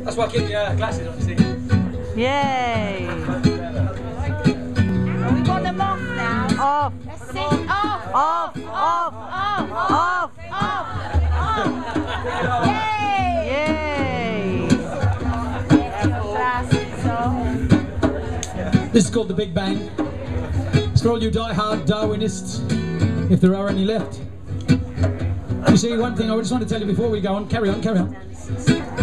That's why I keep the glasses on, you see. Yay! We want them off now. Off! Let's sing off! Off! Off! Off! Off! Yay! Yay! Get your glasses off. This is called The Big Bang. It's for all you die-hard Darwinists, if there are any left. You see, one thing I just want to tell you before we go on, carry on.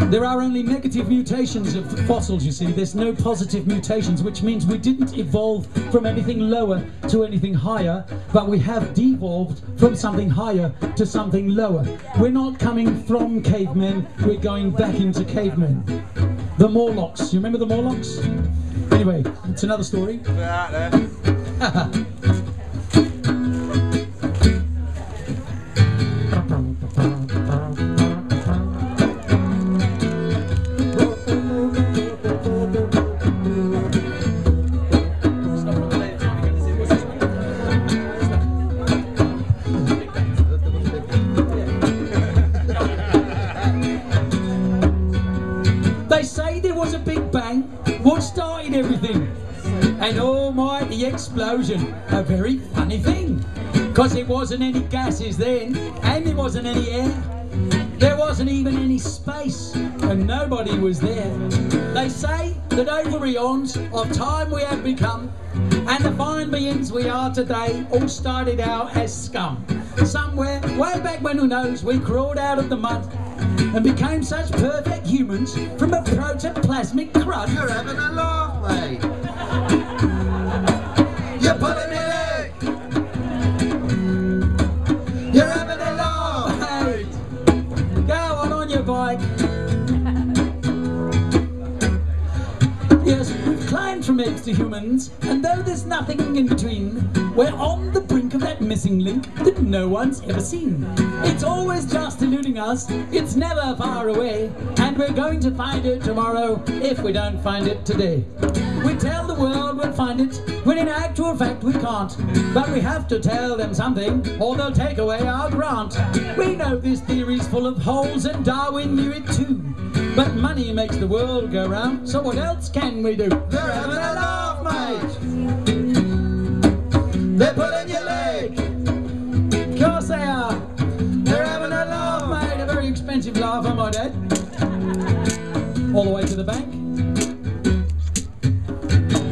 There are only negative mutations of fossils, you see. There's no positive mutations, which means we didn't evolve from anything lower to anything higher, but we have devolved from something higher to something lower. We're not coming from cavemen, we're going back into cavemen. The Morlocks, you remember the Morlocks? Anyway, it's another story. They say there was a big bang. What started everything? An almighty explosion. A very funny thing. Cause there wasn't any gases then, and there wasn't any air. There wasn't even any space, and nobody was there. They say that over eons of time we have become, and the fine beings we are today all started out as scum. Somewhere, way back when, who knows, we crawled out of the mud and became such perfect humans from a protoplasmic crud. You're having a laugh, mate. You're pulling me leg. You're having a laugh, Mate, go on your bike. Yes, we've climbed from apes to humans, and though there's nothing in between, we're on the brink of that missing link that no one's ever seen. It's always just eluding us, it's never far away, and we're going to find it tomorrow if we don't find it today. We tell the world we'll find it, when in actual fact we can't. But we have to tell them something, or they'll take away our grant. We know this theory's full of holes, and Darwin knew it too. But money makes the world go round, so what else can we do? They're having a laugh, mate. They're pulling your leg. Of course they are. They're having a laugh, Made a very expensive laugh, I might add. All the way to the bank.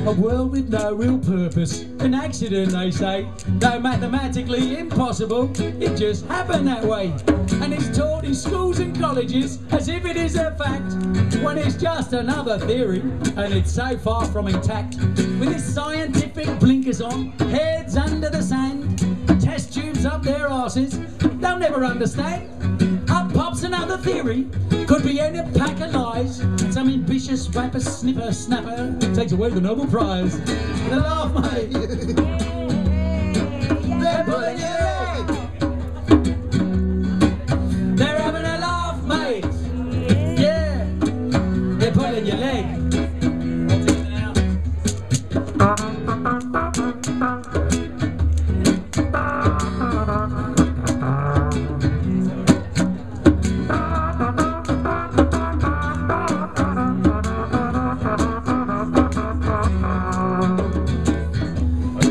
A world with no real purpose. An accident, they say. Though mathematically impossible, it just happened that way. And it's taught in schools and colleges as if it is a fact, when it's just another theory, and it's so far from intact. With its scientific blinkers on, heads under the sand, test tubes up their arses, they'll never understand. Up pops another theory, could be any pack of lies. Some ambitious rapper, snipper, snapper takes away the Nobel Prize. The laugh, mate. They're pulling your leg. They're having a laugh, mate. Yeah, they're pulling your leg. I'll take it out.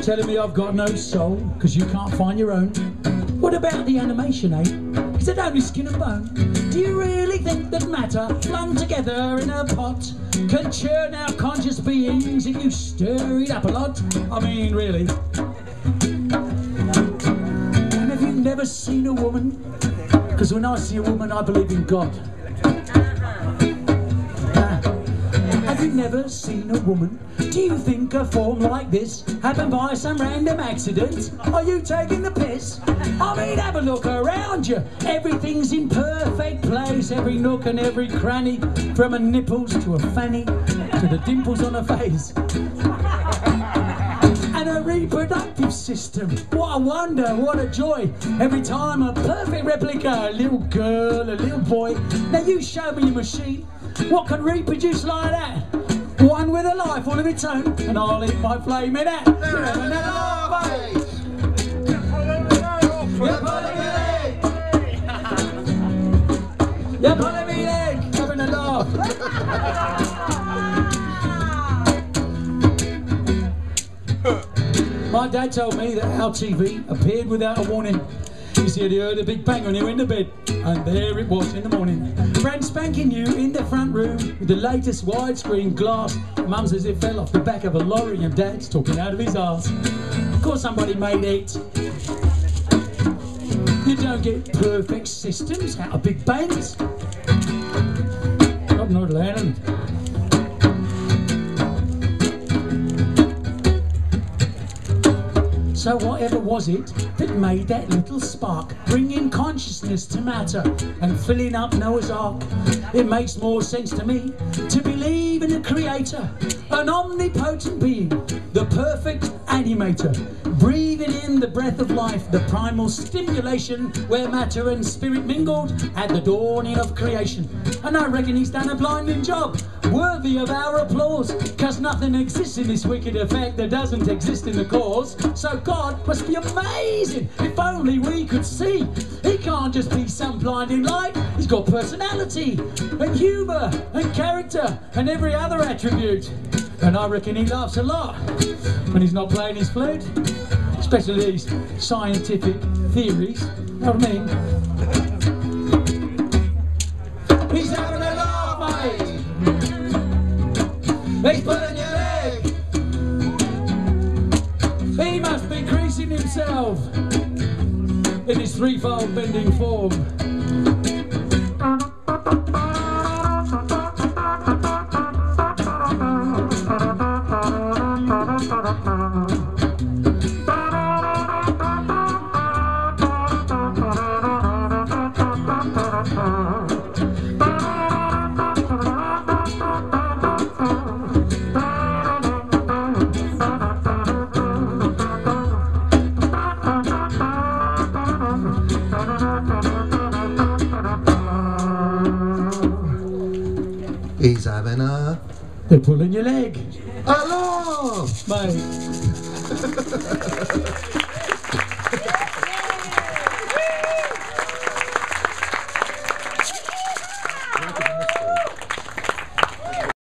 Telling me I've got no soul because you can't find your own. What about the animation, eh? Is it only skin and bone? Do you really think that matter flung together in a pot can churn out conscious beings if you stir it up a lot? I mean, really. And have you never seen a woman? Because when I see a woman, I believe in God. Have you never seen a woman? Do you think a form like this happened by some random accident? Are you taking the piss? I mean, have a look around you. Everything's in perfect place, every nook and every cranny, from her nipples to her fanny, to the dimples on her face. And a reproductive system. What a wonder, what a joy. Every time a perfect replica, a little girl, a little boy. Now you show me a machine. What can reproduce like that? One with a life all of its own, and I'll eat my flame in that. They're having a laugh, mate. You're pulling your leg. You're pulling me leg, having a laugh. My dad told me that our TV appeared without a warning. He said he heard a big bang when he went to bed, and there it was in the morning. Brand spanking new in the front room with the latest widescreen glass. Mum says it fell off the back of a lorry, and Dad's talking out of his arse. Of course somebody made it. You don't get perfect systems out of big bangs. Not Northern Ireland. So whatever was it that made that little spark, bringing consciousness to matter and filling up Noah's Ark? It makes more sense to me to believe in a creator, an omnipotent being, the perfect animator, breathing in the breath of life, the primal stimulation where matter and spirit mingled at the dawning of creation. And I reckon he's done a blinding job, worthy of our applause, cause nothing exists in this wicked effect that doesn't exist in the cause. So God must be amazing, if only we could see. He can't just be some blinding light, he's got personality and humour and character and every other attribute. And I reckon he laughs a lot when he's not playing his flute, especially these scientific theories, you know what I mean? He's having a laugh, mate! He's pulling your leg! He must be creasing himself in his threefold bending form. He's having a... They're pulling your leg. Hello! Mate.